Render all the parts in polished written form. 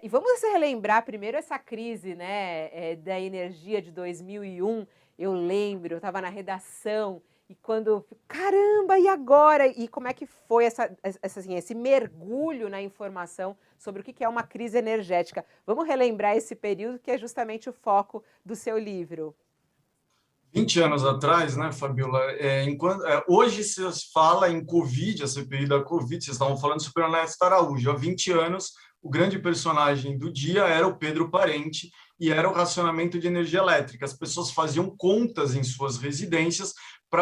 E vamos relembrar primeiro essa crise, né, da energia de 2001. Eu lembro, eu estava na redação e quando caramba, e agora? E como é que foi assim, esse mergulho na informação sobre o que que é uma crise energética? Vamos relembrar esse período que é justamente o foco do seu livro. 20 anos atrás, né, Fabiola, hoje se fala em Covid, a CPI da Covid, vocês estavam falando sobre o Ernesto Araújo. Há 20 anos, o grande personagem do dia era o Pedro Parente e era o racionamento de energia elétrica. As pessoas faziam contas em suas residências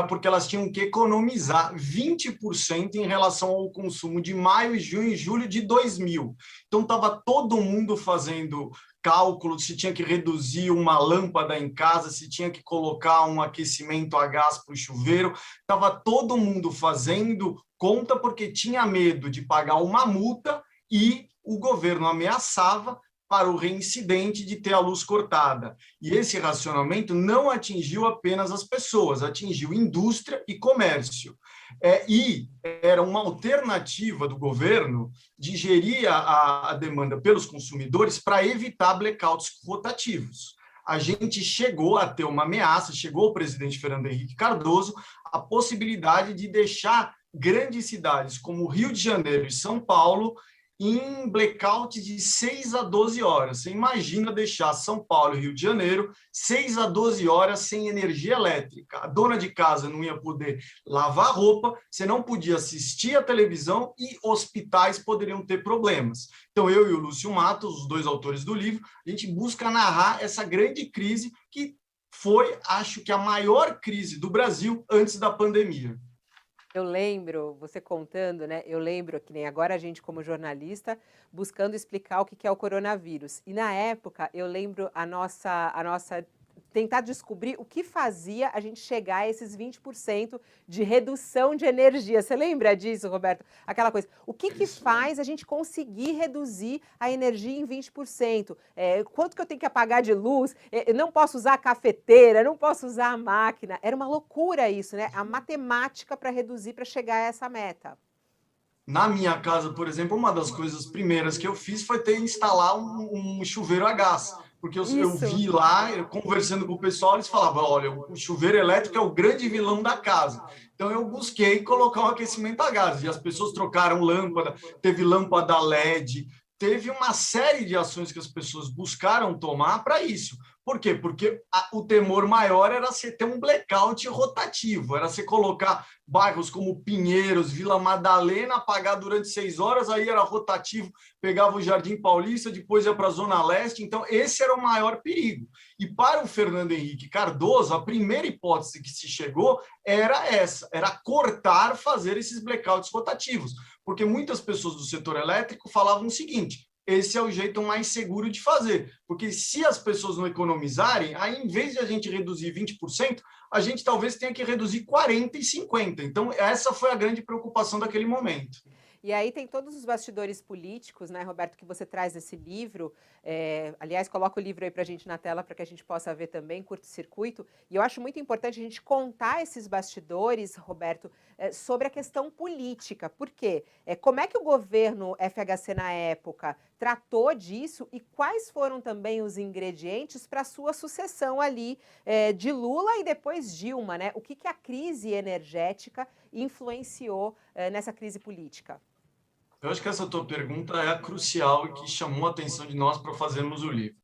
porque elas tinham que economizar 20% em relação ao consumo de maio, junho e julho de 2000. Então, estava todo mundo fazendo cálculo se tinha que reduzir uma lâmpada em casa, se tinha que colocar um aquecimento a gás para o chuveiro. Estava todo mundo fazendo conta porque tinha medo de pagar uma multa e o governo ameaçava para o reincidente de ter a luz cortada. E esse racionamento não atingiu apenas as pessoas, atingiu indústria e comércio. E era uma alternativa do governo de gerir a demanda pelos consumidores para evitar blackouts rotativos. A gente chegou a ter uma ameaça, chegou o presidente Fernando Henrique Cardoso, a possibilidade de deixar grandes cidades como Rio de Janeiro e São Paulo em blackout de 6 a 12 horas. Você imagina deixar São Paulo e Rio de Janeiro 6 a 12 horas sem energia elétrica. A dona de casa não ia poder lavar roupa, você não podia assistir a televisão e hospitais poderiam ter problemas. Então, eu e o Lúcio Matos, os dois autores do livro, a gente busca narrar essa grande crise que foi, acho que, a maior crise do Brasil antes da pandemia. Eu lembro, você contando, né, eu lembro que nem agora a gente como jornalista buscando explicar o que que é o coronavírus. E na época eu lembro a nossa tentar descobrir o que fazia a gente chegar a esses 20% de redução de energia. Você lembra disso, Roberto? Aquela coisa, o que que faz a gente conseguir reduzir a energia em 20%? Quanto que eu tenho que apagar de luz? Eu não posso usar a cafeteira, não posso usar a máquina. Era uma loucura isso, né? A matemática para reduzir, para chegar a essa meta. Na minha casa, por exemplo, uma das coisas primeiras que eu fiz foi ter instalar um chuveiro a gás, porque eu Isso. vi lá, conversando com o pessoal, eles falavam, olha, o chuveiro elétrico é o grande vilão da casa. Então eu busquei colocar um aquecimento a gás, e as pessoas trocaram lâmpada, teve lâmpada LED, teve uma série de ações que as pessoas buscaram tomar para isso. Por quê? Porque o temor maior era você ter um blackout rotativo, era você colocar bairros como Pinheiros, Vila Madalena, apagar durante 6 horas, aí era rotativo, pegava o Jardim Paulista, depois ia para a Zona Leste, então esse era o maior perigo. E para o Fernando Henrique Cardoso, a primeira hipótese que se chegou era essa, era cortar, fazer esses blackouts rotativos, porque muitas pessoas do setor elétrico falavam o seguinte, esse é o jeito mais seguro de fazer, porque se as pessoas não economizarem, aí em vez de a gente reduzir 20%, a gente talvez tenha que reduzir 40% e 50%. Então, essa foi a grande preocupação daquele momento. E aí tem todos os bastidores políticos, né, Roberto, que você traz nesse livro. Aliás, coloca o livro aí para a gente na tela para que a gente possa ver também, curto-circuito. E eu acho muito importante a gente contar esses bastidores, Roberto, sobre a questão política. Por quê? Como é que o governo FHC na época tratou disso e quais foram também os ingredientes para a sua sucessão ali de Lula e depois Dilma, né? O que que a crise energética influenciou nessa crise política? Eu acho que essa tua pergunta é a crucial e que chamou a atenção de nós para fazermos o livro.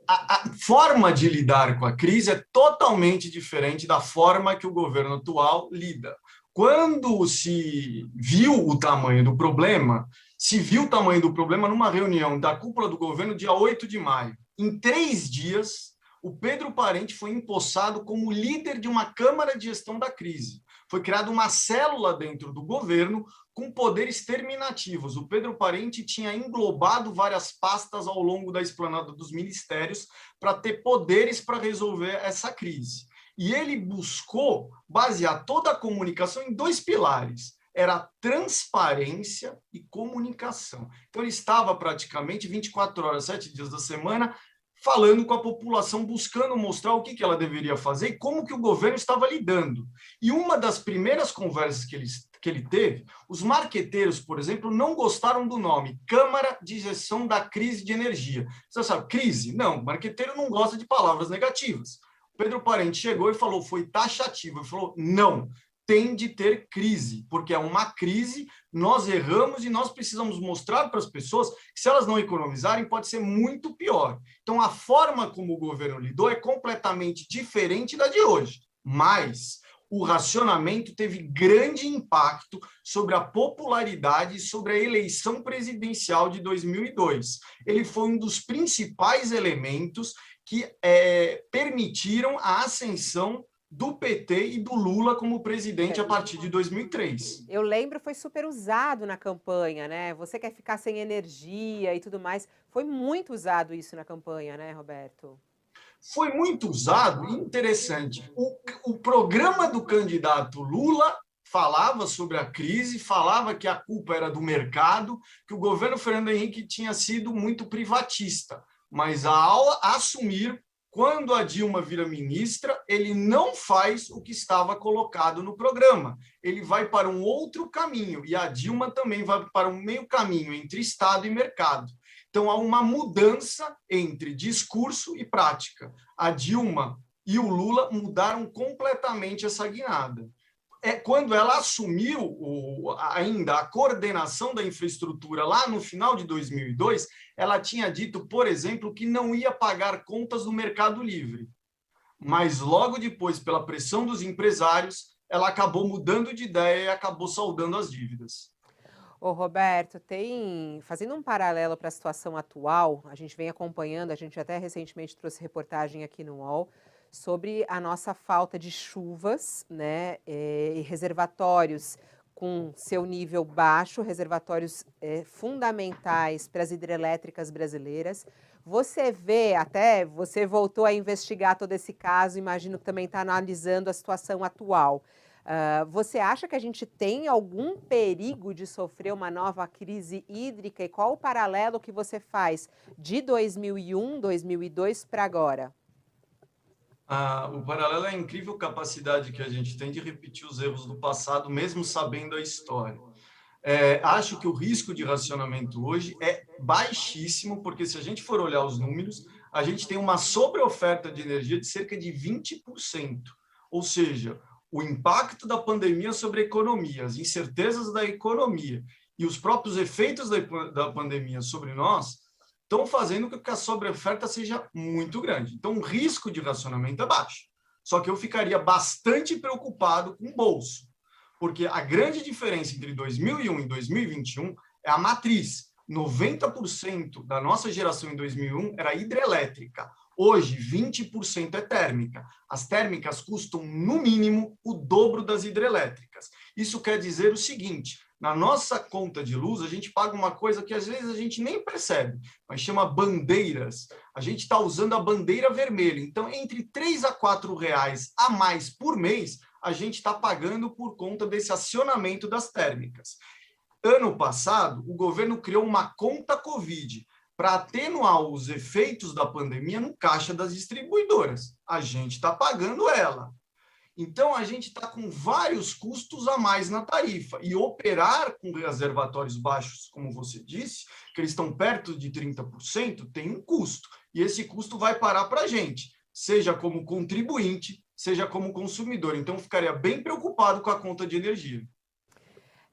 A forma de lidar com a crise é totalmente diferente da forma que o governo atual lida. Quando se viu o tamanho do problema, se viu o tamanho do problema numa reunião da cúpula do governo, dia 8 de maio. Em 3 dias, o Pedro Parente foi empossado como líder de uma Câmara de Gestão da Crise. Foi criada uma célula dentro do governo com poderes terminativos. O Pedro Parente tinha englobado várias pastas ao longo da esplanada dos ministérios para ter poderes para resolver essa crise. E ele buscou basear toda a comunicação em 2 pilares. Era transparência e comunicação. Então, ele estava praticamente 24 horas, 7 dias da semana, falando com a população, buscando mostrar o que ela deveria fazer e como que o governo estava lidando. E uma das primeiras conversas que ele que ele teve, os marqueteiros, por exemplo, não gostaram do nome Câmara de Gestão da Crise de Energia. Você sabe, crise? Não, o marqueteiro não gosta de palavras negativas. O Pedro Parente chegou e falou, foi taxativo, ele falou, não, tem de ter crise, porque é uma crise, nós erramos e nós precisamos mostrar para as pessoas que se elas não economizarem, pode ser muito pior. Então, a forma como o governo lidou é completamente diferente da de hoje, mas o racionamento teve grande impacto sobre a popularidade e sobre a eleição presidencial de 2002. Ele foi um dos principais elementos que permitiram a ascensão do PT e do Lula como presidente a partir de 2003. Eu lembro, foi super usado na campanha, né? Você quer ficar sem energia e tudo mais. Foi muito usado isso na campanha, né, Roberto? Foi muito usado, interessante. O programa do candidato Lula falava sobre a crise, falava que a culpa era do mercado, que o governo Fernando Henrique tinha sido muito privatista. Mas ao assumir, quando a Dilma vira ministra, ele não faz o que estava colocado no programa. Ele vai para um outro caminho, e a Dilma também vai para um meio caminho entre Estado e mercado. Então, há uma mudança entre discurso e prática. A Dilma e o Lula mudaram completamente essa guinada. Quando ela assumiu ainda a coordenação da infraestrutura lá no final de 2002, ela tinha dito, por exemplo, que não ia pagar contas do Mercado Livre. Mas logo depois, pela pressão dos empresários, ela acabou mudando de ideia e acabou saldando as dívidas. Ô, Roberto, fazendo um paralelo para a situação atual, a gente vem acompanhando, a gente até recentemente trouxe reportagem aqui no UOL, sobre a nossa falta de chuvas, né, e reservatórios com seu nível baixo, reservatórios fundamentais para as hidrelétricas brasileiras. Você você voltou a investigar todo esse caso, imagino que também está analisando a situação atual. Você acha que a gente tem algum perigo de sofrer uma nova crise hídrica e qual o paralelo que você faz de 2001, 2002 para agora? O paralelo é a incrível capacidade que a gente tem de repetir os erros do passado, mesmo sabendo a história. Acho que o risco de racionamento hoje é baixíssimo, porque se a gente for olhar os números, a gente tem uma sobreoferta de energia de cerca de 20%. Ou seja, o impacto da pandemia sobre a economia, as incertezas da economia e os próprios efeitos da pandemia sobre nós estão fazendo com que a sobreoferta seja muito grande. Então, o risco de racionamento é baixo. Só que eu ficaria bastante preocupado com o bolso, porque a grande diferença entre 2001 e 2021 é a matriz. 90% da nossa geração em 2001 era hidrelétrica. Hoje, 20% é térmica. As térmicas custam, no mínimo, o dobro das hidrelétricas. Isso quer dizer o seguinte: na nossa conta de luz, a gente paga uma coisa que às vezes a gente nem percebe, mas chama bandeiras. A gente está usando a bandeira vermelha. Então, entre R$ 3 a R$ 4 a mais por mês, a gente está pagando por conta desse acionamento das térmicas. Ano passado, o governo criou uma conta Covid para atenuar os efeitos da pandemia no caixa das distribuidoras. A gente está pagando ela. Então, a gente está com vários custos a mais na tarifa. E operar com reservatórios baixos, como você disse, que eles estão perto de 30%, tem um custo. E esse custo vai parar para a gente, seja como contribuinte, seja como consumidor. Então, ficaria bem preocupado com a conta de energia.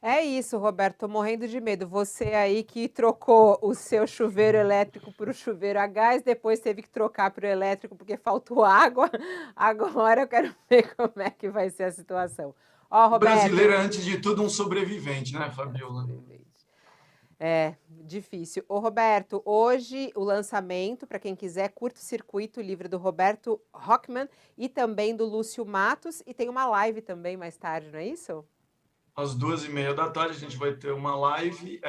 É isso, Roberto, tô morrendo de medo. Você aí que trocou o seu chuveiro elétrico por o chuveiro a gás, depois teve que trocar para o elétrico porque faltou água. Agora eu quero ver como é que vai ser a situação. Ó, O Roberto. brasileiro é, antes de tudo, um sobrevivente, né, Fabiola? É difícil. Ô, Roberto, hoje o lançamento, para quem quiser, curto-circuito, livro do Roberto Rockman e também do Lúcio Matos. E tem uma live também mais tarde, não é isso? Às 14h30 a gente vai ter uma live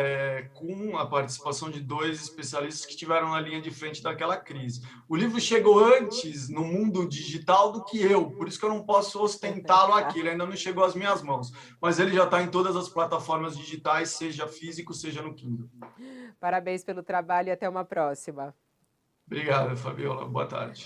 com a participação de 2 especialistas que estiveram na linha de frente daquela crise. O livro chegou antes no mundo digital do que eu, por isso que eu não posso ostentá-lo aqui, ele ainda não chegou às minhas mãos. Mas ele já está em todas as plataformas digitais, seja físico, seja no Kindle. Parabéns pelo trabalho e até uma próxima. Obrigado, Fabiola. Boa tarde.